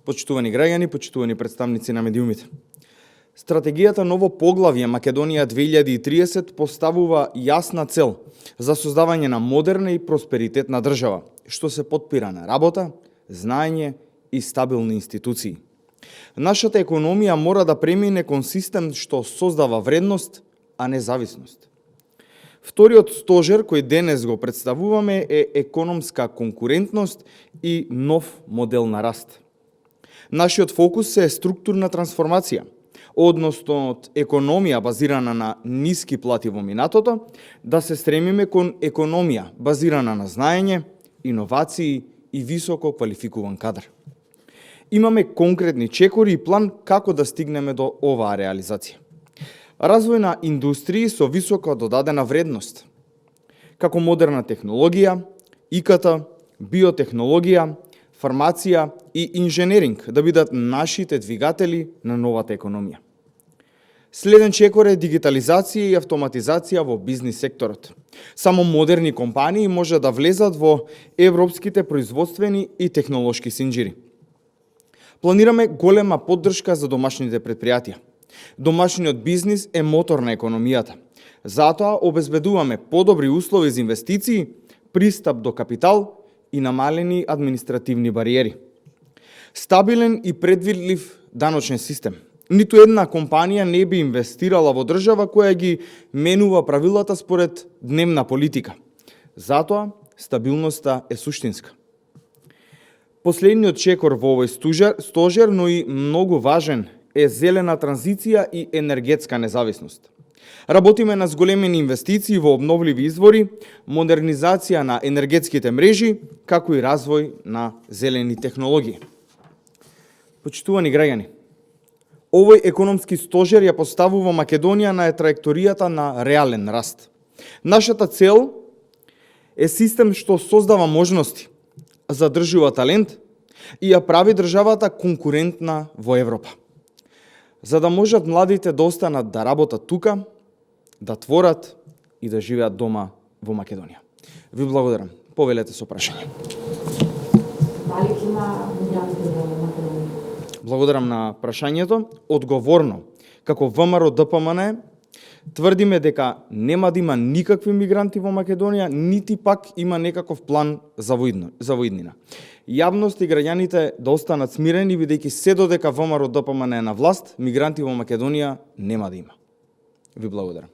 Почитувани граѓани, почитувани представници на медиумите. Стратегијата Ново поглавје Македонија 2030 поставува јасна цел за создавање на модерна и просперитетна држава, што се потпира на работа, знаење и стабилни институции. Нашата економија мора да премине кон систем што создава вредност, а не зависност. Вториот стожер кој денес го представуваме е економска конкурентност и нов модел на раст. Нашиот фокус е структурна трансформација, односно од економија базирана на ниски плати во минатото, да се стремиме кон економија базирана на знаење, иновации и високо квалификуван кадар. Имаме конкретни чекори и план како да стигнеме до оваа реализација. Развој на индустрии со висока додадена вредност, како модерна технологија, ИКТ, биотехнологија, фармација и инженеринг да бидат нашите двигатели на новата економија. Следен чекор е дигитализација и автоматизација во бизнис секторот. Само модерни компании може да влезат во европските производствени и технолошки синџири. Планираме голема поддршка за домашните предпријатија. Домашниот бизнис е мотор на економијата. Затоа обезбедуваме подобри услови за инвестиции, пристап до капитал и намалени административни бариери. Стабилен и предвидлив даночен систем. Ниту една компанија не би инвестирала во држава која ги менува правилата според дневна политика. Затоа стабилноста е суштинска. Последниот чекор во овој стожер, но и многу важен, е зелена транзиција и енергетска независност. Работиме на зголемени инвестиции во обновливи извори, модернизација на енергетските мрежи, како и развој на зелени технологии. Почитувани граѓани, овој економски стожер ја поставува Македонија на траекторијата на реален раст. Нашата цел е систем што создава можности, задржува талент и ја прави државата конкурентна во Европа. За да можат младите да останат да работат тука, да творат и да живеат дома во Македонија. Ви благодарам. Повелете со прашање. Дали има мигранти во Македонија? Благодарам на прашањето. Одговорно, како ВМРО ДПМН, тврдиме дека нема да има никакви мигранти во Македонија, нити пак има некаков план за воиднина. Јавност и граѓаните да останат смирени, бидејќи се додека ВМРО ДПМН е на власт, мигранти во Македонија нема да има. Ви благодарам.